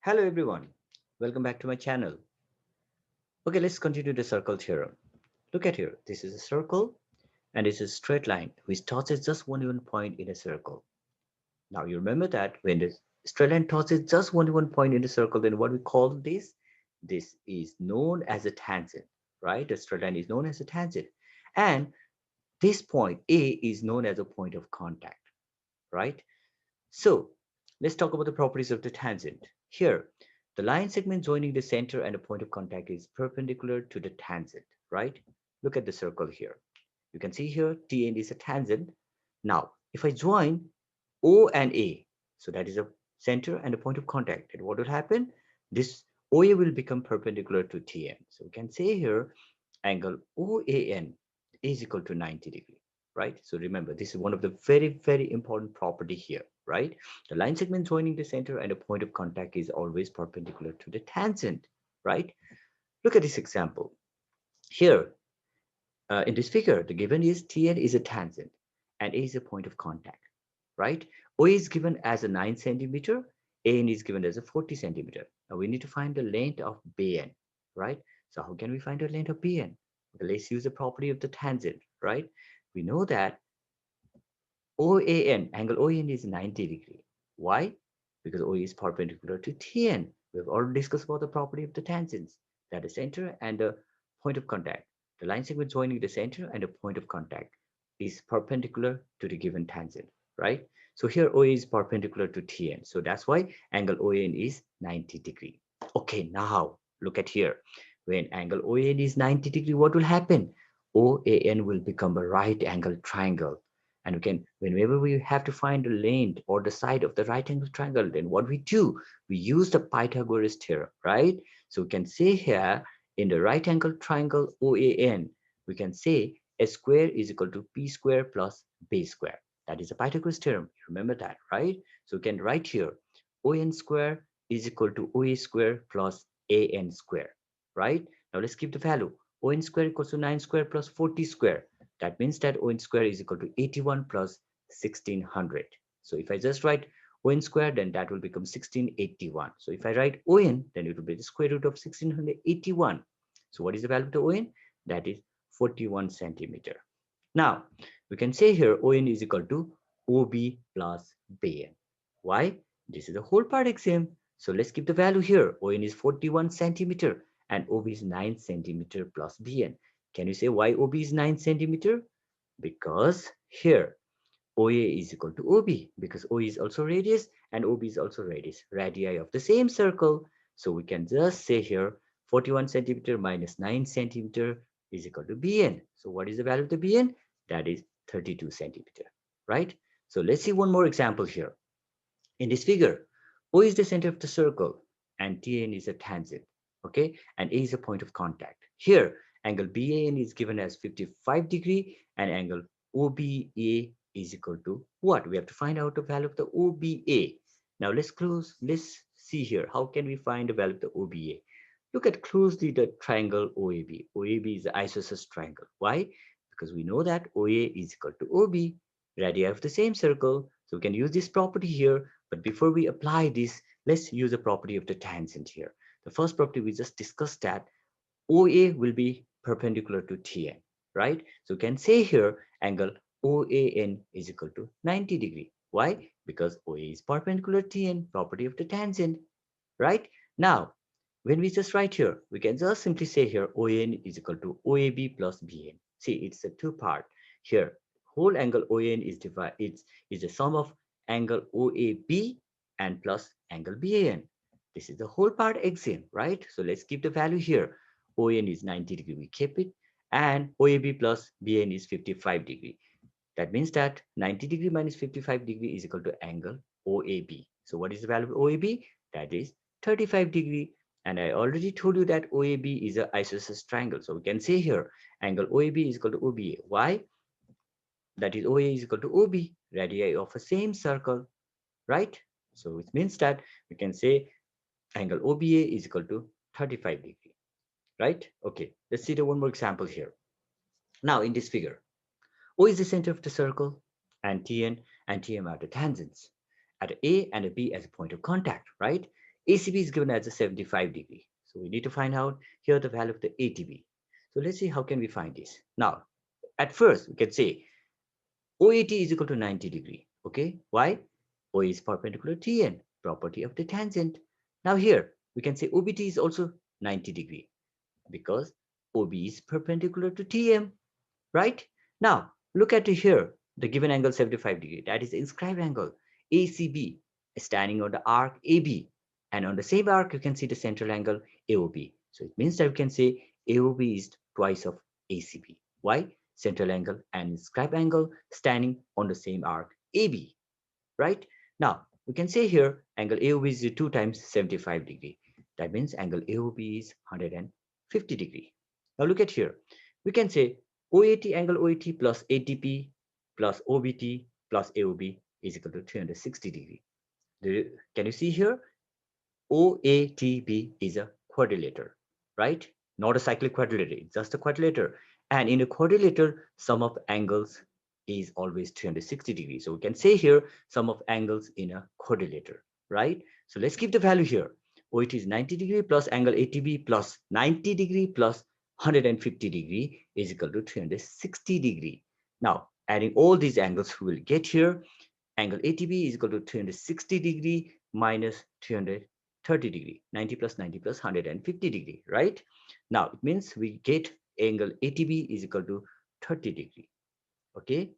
Hello everyone, welcome back to my channel. Okay, let's continue the circle theorem. Look at here, this is a circle and it's a straight line which touches just one point in a circle. Now you remember that when the straight line touches just one point in the circle, then what we call this? This is known as a tangent, right? The straight line is known as a tangent. And this point A is known as a point of contact, right? So let's talk about the properties of the tangent. Here, the line segment joining the center and the point of contact is perpendicular to the tangent, right? Look at the circle here. You can see here TN is a tangent. Now, if I join O and A, so that is a center and a point of contact, and what will happen? This OA will become perpendicular to TN. So we can say here angle OAN is equal to 90 degree, right? So remember, this is one of the very important property here, right? The line segment joining the center and a point of contact is always perpendicular to the tangent, right? Look at this example. Here, in this figure, the given is Tn is a tangent and A is a point of contact, right? O is given as a 9 centimeter, An is given as a 40 centimeter. Now we need to find the length of Bn, right? So how can we find the length of Bn? Okay, let's use the property of the tangent, right? We know that OAN, angle OAN is 90 degree. Why? Because OA is perpendicular to TN. We've already discussed about the property of the tangents, that the center and the point of contact. The line segment joining the center and the point of contact is perpendicular to the given tangent, right? So here OA is perpendicular to TN. So that's why angle OAN is 90 degree. Okay, now look at here. When angle OAN is 90 degree, what will happen? OAN will become a right angle triangle, and we can, whenever we have to find the length or the side of the right angle triangle, then what we do, we use the Pythagoras theorem, right? So we can say here in the right angle triangle OAN, we can say a square is equal to p square plus b square. That is a Pythagoras theorem. Remember that, right? So we can write here ON square is equal to OA square plus AN square, right? Now let's keep the value. ON square equals to 9 square plus 40 square. That means that ON square is equal to 81 plus 1600. So if I just write ON square, then that will become 1681. So if I write ON, then it will be the square root of 1681. So what is the value of the ON? That is 41 centimeter. Now, we can say here ON is equal to OB plus BN. Why? This is a whole part exam. So let's keep the value here. ON is 41 centimeter and OB is 9 centimeter plus BN. Can you say why OB is 9 centimeter? Because here OA is equal to OB, because OA is also radius and OB is also radius, radii of the same circle. So we can just say here 41 centimeter minus 9 centimeter is equal to BN. So what is the value of the BN? That is 32 centimeter, right? So let's see one more example here. In this figure, O is the center of the circle and TN is a tangent, okay? And A is a point of contact. Here, angle BAN is given as 55 degree and angle OBA is equal to what? We have to find out the value of the OBA. Now let's see here. How can we find the value of the OBA? Look at closely the triangle OAB. OAB is the isosceles triangle. Why? Because we know that OA is equal to OB, radii of the same circle. So we can use this property here. But before we apply this, let's use the property of the tangent here. The first property we just discussed, that OA will be perpendicular to TN, right? So we can say here angle OAN is equal to 90 degree. Why? Because OA is perpendicular to TN, property of the tangent, right? Now, when we just write here, we can just simply say here OAN is equal to OAB plus BN. See, it's a two part. Here, whole angle OAN is is the sum of angle OAB and plus angle BAN. This is the whole part axiom, right? So let's keep the value here. OAN is 90 degree, we keep it, and OAB plus BN is 55 degree. That means that 90 degree minus 55 degree is equal to angle OAB. So what is the value of OAB? That is 35 degree. And I already told you that OAB is an isosceles triangle. So we can say here angle OAB is equal to OBA. Why? That is OA is equal to OB, radii of a same circle, right? So it means that we can say angle OBA is equal to 35 degree, right? Okay, let's see the one more example here. Now in this figure, O is the center of the circle, and TN and TM are the tangents. At A and a B as a point of contact, right? ACB is given as a 75 degree. So we need to find out here the value of the ATB. So let's see how can we find this. Now, at first we can say OAT is equal to 90 degree. Okay, why? OA is perpendicular to TN, property of the tangent. Now here we can say OBT is also 90 degree because OB is perpendicular to TM, right? Now look at here, the given angle 75 degree, that is the inscribed angle ACB standing on the arc AB, and on the same arc you can see the central angle AOB. So it means that we can say AOB is twice of ACB. Why? Central angle and inscribed angle standing on the same arc AB, right? Now we can say here angle AOB is 2 times 75 degree. That means angle AOB is 150 degree. Now look at here. We can say OAT angle OAT plus ATP plus OBT plus AOB is equal to 360 degree. Can you see here? OATB is a quadrilateral, right? Not a cyclic quadrilateral, it's just a quadrilateral. And in a quadrilateral, sum of angles is always 360 degrees. So we can say here sum of angles in a quadrilateral, right? So let's keep the value here. OAT is 90 degree plus angle ATB plus 90 degree plus 150 degree is equal to 360 degree. Now, adding all these angles, we will get here angle ATB is equal to 360 degree minus 330 degree. 90 plus 90 plus 150 degree, right? Now it means we get angle ATB is equal to 30 degree. Okay,